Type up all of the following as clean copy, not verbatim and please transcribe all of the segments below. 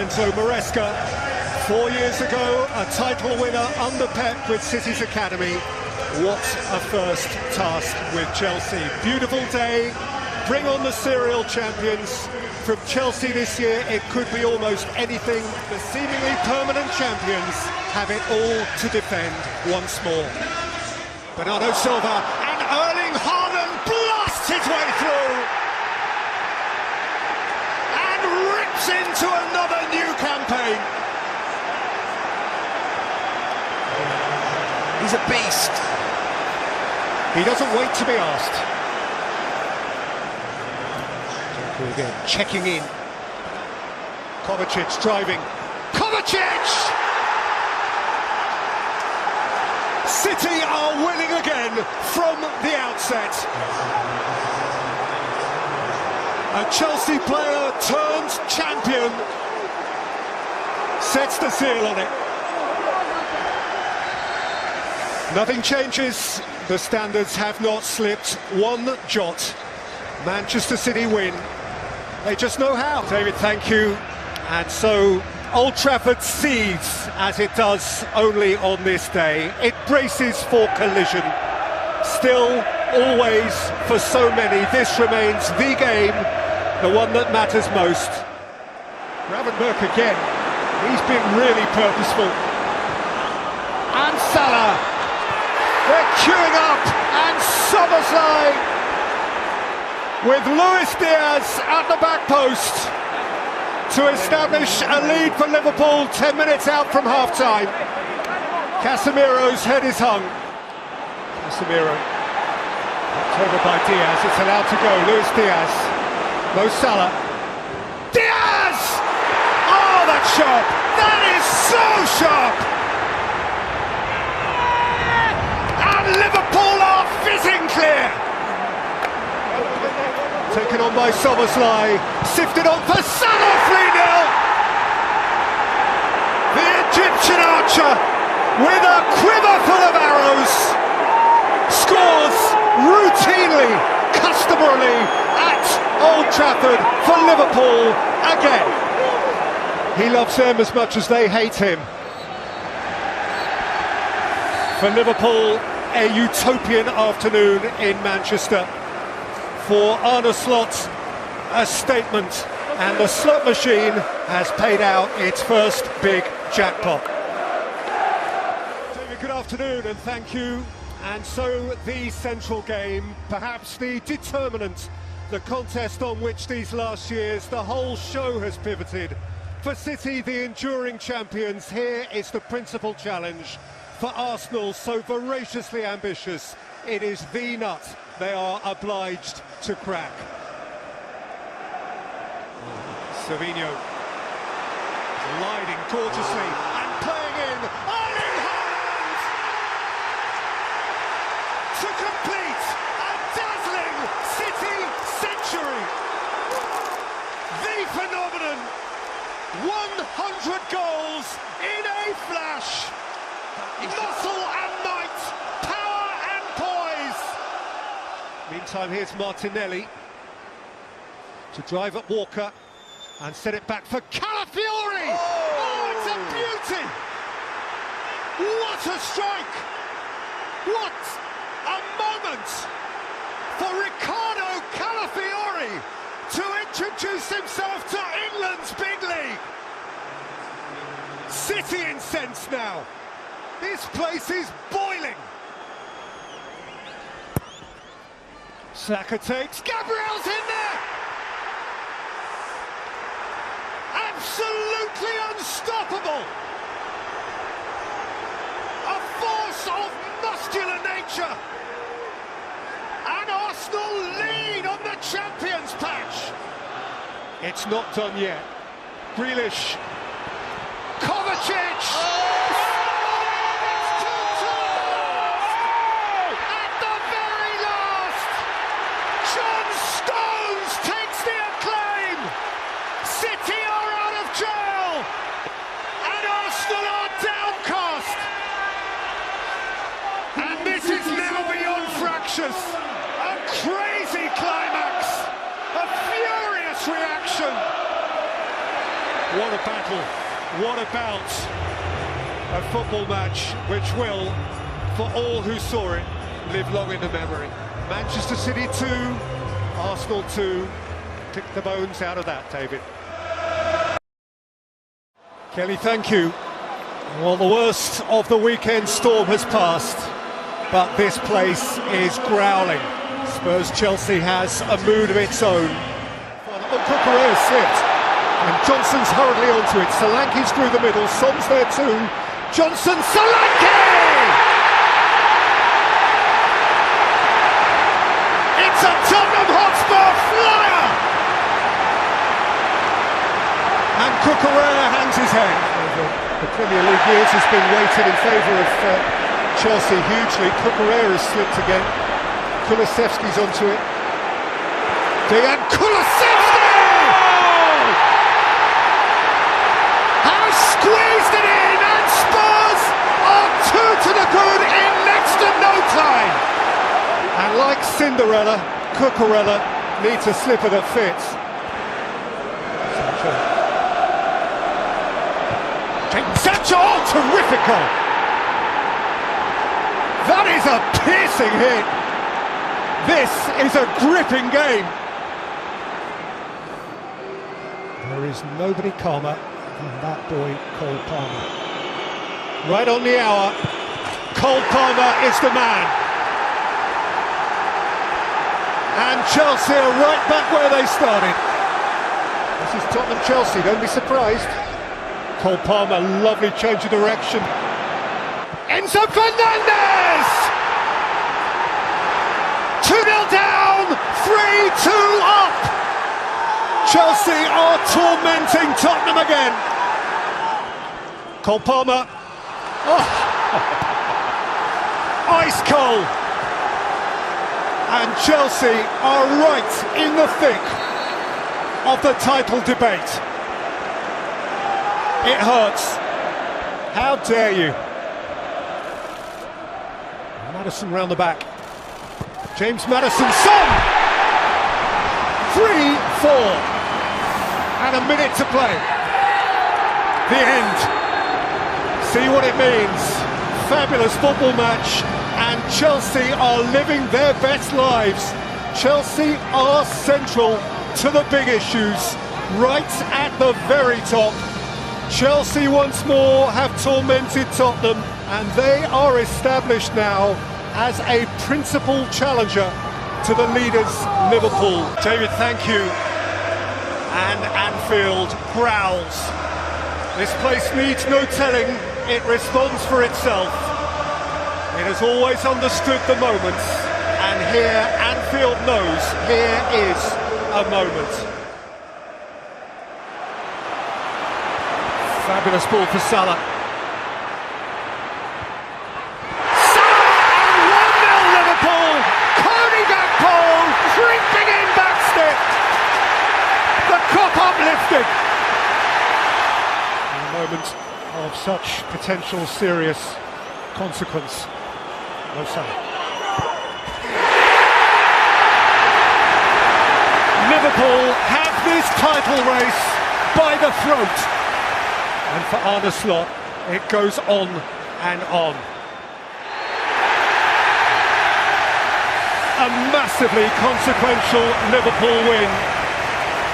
Lorenzo Maresca. 4 years ago, a title winner under Pep with City's academy. What a first task with Chelsea. Beautiful day, bring on the serial champions. From Chelsea this year, it could be almost anything. The seemingly permanent champions have it all to defend once more. Bernardo Silva and Erling Haaland blasts his way through and rips into another new campaign. He's a beast. He doesn't wait to be asked. Again, checking in. Kovacic driving. Kovacic! City are winning again from the outset. A Chelsea player turned champion sets the seal on it. Nothing changes. The standards have not slipped one jot. Manchester City win. They just know how. David, thank you. And so Old Trafford seethes as it does only on this day. It braces for collision. Still, always, for so many, this remains the game, the one that matters most. Gravenberch again. He's been really purposeful. And Salah. They're queuing up, and Szoboszlai with Luis Diaz at the back post to establish a lead for Liverpool 10 minutes out from half-time. Casemiro's head is hung. Casemiro knocked over by Diaz. It's allowed to go. Luis Diaz. Mo Salah. Diaz! Oh, that's sharp. That is so sharp. Liverpool are fizzing clear. Taken on by Szoboszlai, sifted on for Salah, 3-0. The Egyptian archer, with a quiver full of arrows, scores routinely, customarily at Old Trafford for Liverpool again. He loves them as much as they hate him. For Liverpool, a utopian afternoon in Manchester. For Arne Slot, a statement, and the slot machine has paid out its first big jackpot. David, good afternoon and thank you. And so the central game, perhaps the determinant, the contest on which these last years the whole show has pivoted. For City, the enduring champions, here is the principal challenge. For Arsenal, so voraciously ambitious, it is the nut they are obliged to crack. Savinho gliding gorgeously and playing in. Erling Haaland to complete a dazzling City century. The phenomenon. 100 goals in a flash. Muscle and might, power and poise. Meantime, here's Martinelli to drive at Walker and set it back for Calafiori. Oh, it's a beauty! What a strike! What a moment for Riccardo Calafiori to introduce himself to England's big league. City incensed now. This place is boiling. Saka takes. Gabriel's in there. Absolutely unstoppable. A force of muscular nature. And Arsenal lead on the champions patch. It's not done yet. Grealish. Kovacic. A crazy climax, a furious reaction. What a battle, what a bout, a football match which will, for all who saw it, live long in the memory. Manchester City 2, Arsenal 2, pick the bones out of that, David. Kelly, thank you. Well, the worst of the weekend storm has passed, but this place is growling. Spurs-Chelsea has a mood of its own. Cucurella slipped, and Johnson's hurriedly onto it. Solanke's through the middle, Son's there too. Johnson, Solanke! It's a Tottenham Hotspur flyer! And Cucurella hangs his head. The Premier League years has been weighted in favour of Chelsea hugely. Cucurella has slipped again. Kulusevski's onto it. Dejan Kulusevski! Has squeezed it in, and Spurs are 2 to the good in next to no time. And like Cinderella, Cucurella needs a slipper that fits. Sancho, oh, terrific goal! That is a piercing hit. This is a gripping game. There is nobody calmer than that boy, Cole Palmer. Right on the hour, Cole Palmer is the man. And Chelsea are right back where they started. This is Tottenham-Chelsea, don't be surprised. Cole Palmer, lovely change of direction. Enzo Fernandez! 2-0 down, 3-2 up! Chelsea are tormenting Tottenham again. Cole Palmer. Oh. Ice cold. And Chelsea are right in the thick of the title debate. It hurts. How dare you? Maddison round the back. James Maddison, Son! 3-4. And a minute to play. The end. See what it means. Fabulous football match, and Chelsea are living their best lives. Chelsea are central to the big issues, right at the very top. Chelsea once more have tormented Tottenham, and they are established now as a principal challenger to the leaders, Liverpool. David, thank you. And Anfield growls. This place needs no telling, it responds for itself. It has always understood the moments, and here Anfield knows here is a moment. Fabulous ball for Salah. Salah and 1-0 Liverpool! Cody Gakpo creeping in backstep! The cup uplifted! In a moment of such potential serious consequence. No Salah. Liverpool have this title race by the throat. And for Arne Slot, it goes on and on. A massively consequential Liverpool win.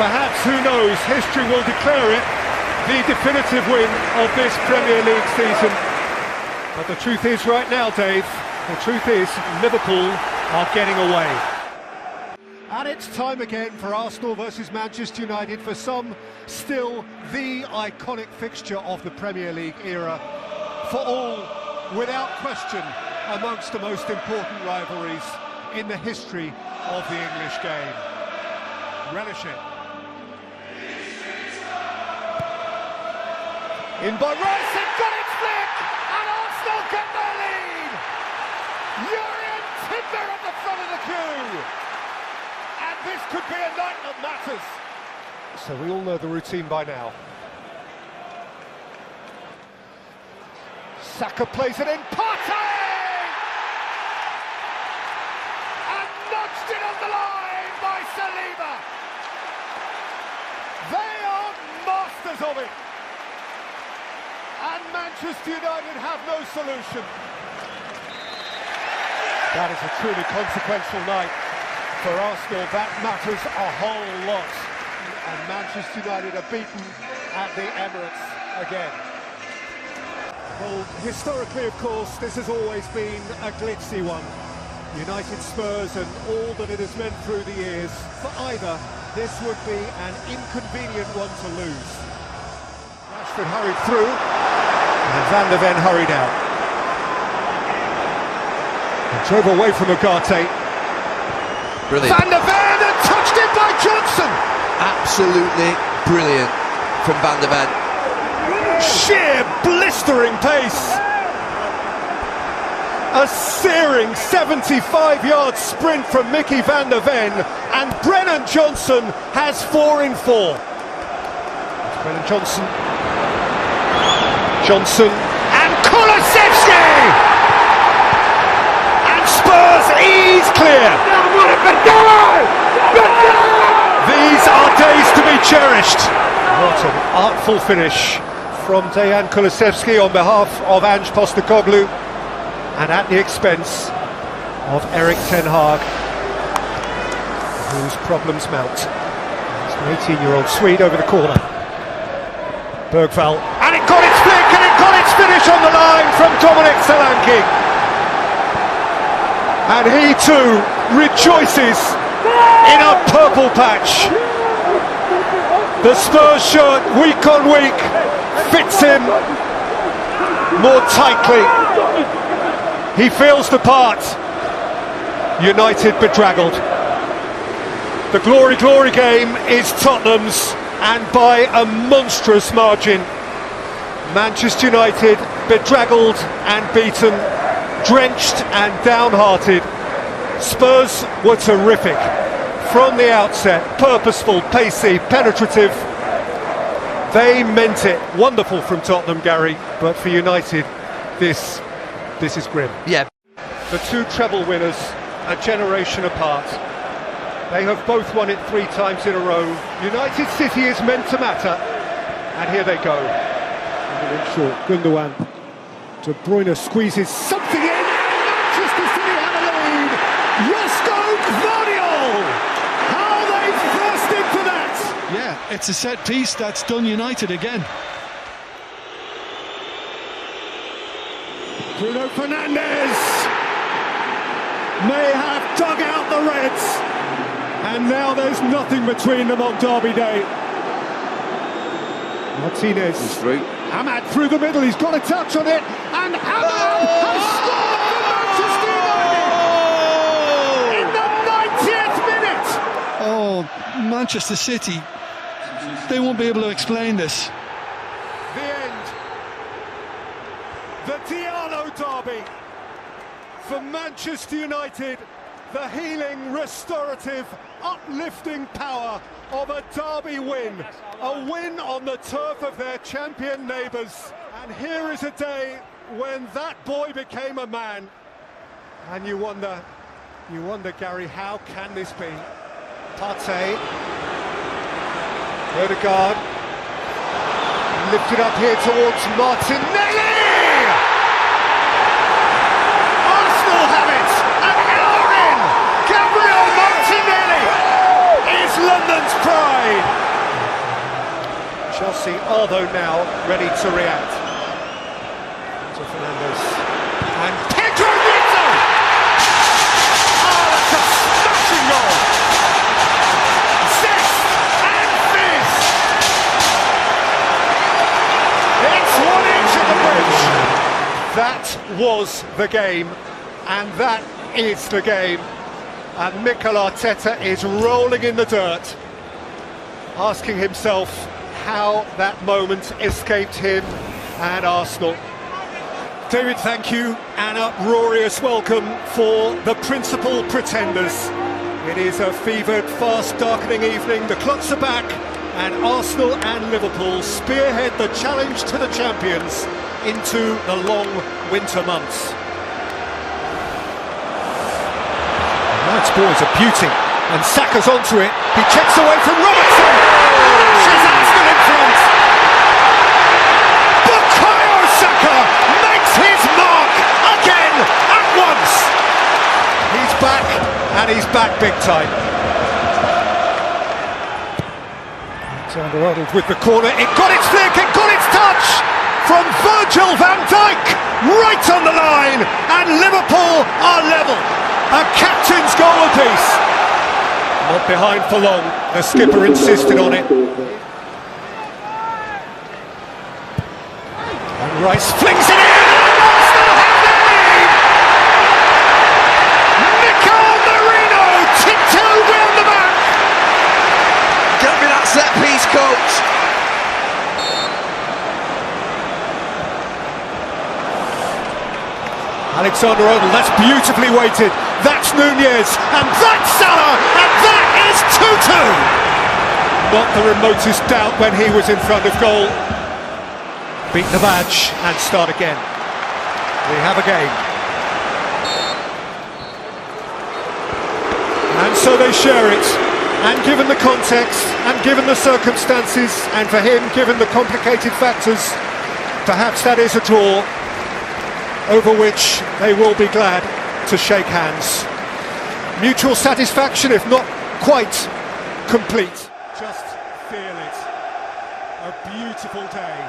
Perhaps, who knows, history will declare it the definitive win of this Premier League season. But the truth is right now, Dave, the truth is Liverpool are getting away. And it's time again for Arsenal versus Manchester United, for some still the iconic fixture of the Premier League era. For all, without question, amongst the most important rivalries in the history of the English game. Relish it. In by Rice, it got it flicked, and Arsenal get their lead! Jurgen Timber at the front of the queue! And this could be a night that matters. So we all know the routine by now. Saka plays it in, Partey! And nudged it on the line by Saliba. They are masters of it. And Manchester United have no solution. That is a truly consequential night for Arsenal. That matters a whole lot. And Manchester United are beaten at the Emirates again. Well, historically, of course, this has always been a glitzy one. United Spurs and all that it has meant through the years. For either, this would be an inconvenient one to lose. Rashford hurried through, and Van de Ven hurried out. Drove away from Ugarte. Brilliant. Van de Ven and touched in by Johnson. Absolutely brilliant from Van de Ven. Sheer blistering pace. A searing 75-yard sprint from Mickey Van de Ven, and Brennan Johnson has 4 in 4. Brennan Johnson. Johnson and Kulusevski! Spurs ease clear. These are days to be cherished. What an artful finish from Dejan Kulusevski on behalf of Ange Postecoglou, and at the expense of Erik ten Hag, whose problems mount. It's an 18-year-old Swede over the corner. Bergvall, and it got its flick, and it got its finish on the line from Dominic Solanke. And he too rejoices in a purple patch. The Spurs shirt, week on week, fits him more tightly. He feels the part. United bedraggled. The glory game is Tottenham's, and by a monstrous margin. Manchester United bedraggled and beaten, drenched and downhearted. Spurs were terrific from the outset, purposeful, pacey, penetrative. They meant it. Wonderful from Tottenham, Gary, but for United, this is grim. Yeah. The two treble winners, a generation apart. They have both won it 3 times in a row. United City is meant to matter, and here they go. Short, Gundogan. De Bruyne squeezes something in, and Manchester City have a lead. Josko Gvardiol! How they thirsted for that! Yeah, it's a set piece that's done United again. Bruno Fernandes may have dug out the Reds, and now there's nothing between them on Derby Day. Martinez. He's through. Ahmad through the middle, he's got a touch on it, and Ahmad has scored for Manchester United in the 90th minute! Oh, Manchester City, they won't be able to explain this. The end. The Diallo derby for Manchester United. The healing, restorative, uplifting power of a derby win. A win on the turf of their champion neighbours. And here is a day when that boy became a man. And you wonder, Gary, how can this be? Partey. Odegaard. Lifted up here towards Martinelli! Arsenal have it! An hour in! Gabriel Martinelli is London's pride! Chelsea are though now ready to react. To Fernandes. And Pedro Neto! Oh, that's a smashing goal! Zest and fizz! It's 1 inch at the bridge! That was the game, and that is the game. And Mikel Arteta is rolling in the dirt, asking himself how that moment escaped him and Arsenal. David, thank you, and uproarious welcome for the principal pretenders. It is a fevered, fast, darkening evening. The clocks are back, and Arsenal and Liverpool spearhead the challenge to the champions into the long winter months. That's ball is a beauty, and Saka's onto it. He checks away from Robertson. She's Arsenal in front. back big time. Alexander-Arnold with the corner, it got its flick, it got its touch from Virgil van Dijk, right on the line, and Liverpool are level. A captain's goal apiece. Not behind for long, the skipper insisted on it. And Rice flings it in! Set piece, coach. Alexander-Arnold, that's beautifully weighted. That's Nunez, and that's Salah, and that is 2-2. Not the remotest doubt when he was in front of goal. Beat the badge and start again. We have a game. And so they share it. And given the context, and given the circumstances, and for him, given the complicated factors, perhaps that is a draw over which they will be glad to shake hands. Mutual satisfaction, if not quite complete. Just feel it. A beautiful day.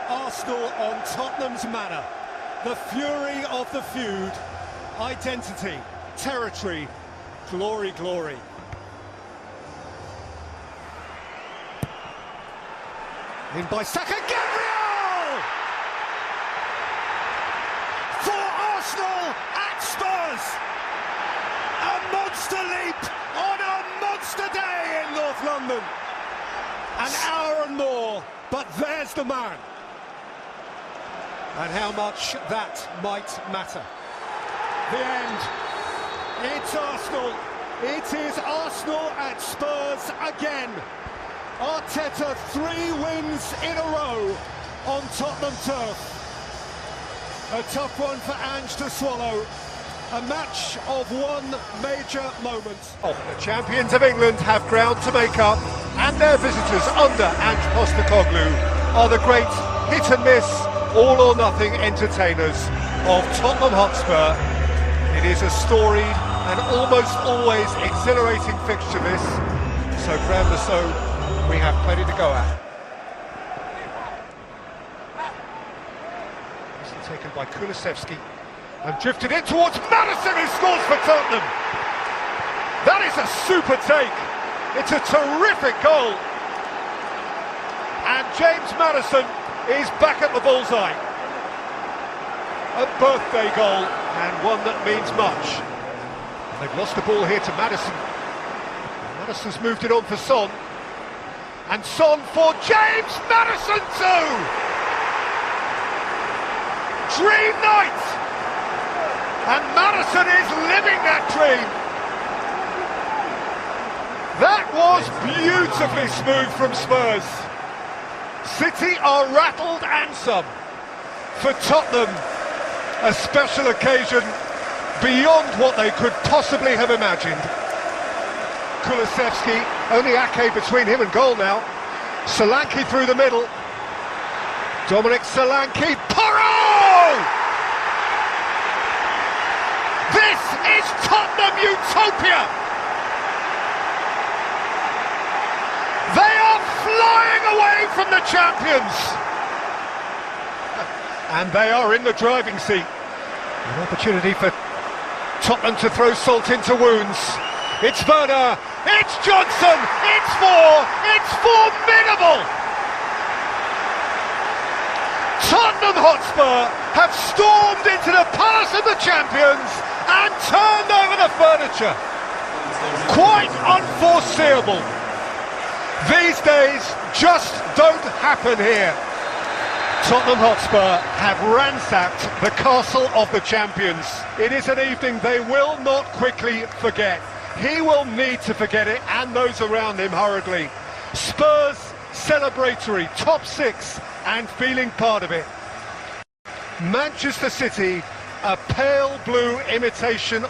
Arsenal on Tottenham's manor. The fury of the feud. Identity, territory, glory, glory. In by Saka, Gabriel! For Arsenal at Spurs! A monster leap on a monster day in North London. An hour and more, but there's the man. And how much that might matter. The end. It's Arsenal. It is Arsenal at Spurs again. Arteta 3 wins in a row on Tottenham turf. A tough one for Ange to swallow. A match of one major moment. The champions of England have ground to make up, and their visitors under Ange Postecoglou are the great hit and miss, all or nothing entertainers of Tottenham Hotspur. It is a storied and almost always exhilarating fixture this, so ground the so. We have plenty to go at. This is taken by Kulusevski and drifted in towards Maddison, who scores for Tottenham. That is a super take. It's a terrific goal. And James Maddison is back at the bullseye. A birthday goal, and one that means much. They've lost the ball here to Maddison. Maddison's moved it on for Son. And Son for James Maddison too! Dream night! And Maddison is living that dream! That was beautifully smooth from Spurs. City are rattled and some. For Tottenham, a special occasion beyond what they could possibly have imagined. Kulusevski, only Ake between him and goal now. Solanke through the middle. Dominic Solanke, Porro! This is Tottenham utopia! They are flying away from the champions! And they are in the driving seat. An opportunity for Tottenham to throw salt into wounds. It's Werner, it's Johnson, it's formidable! Tottenham Hotspur have stormed into the Palace of the Champions and turned over the furniture. Quite unforeseeable. These days just don't happen here. Tottenham Hotspur have ransacked the castle of the champions. It is an evening they will not quickly forget. He will need to forget it, and those around him hurriedly. Spurs celebratory, top six, and feeling part of it. Manchester City, a pale blue imitation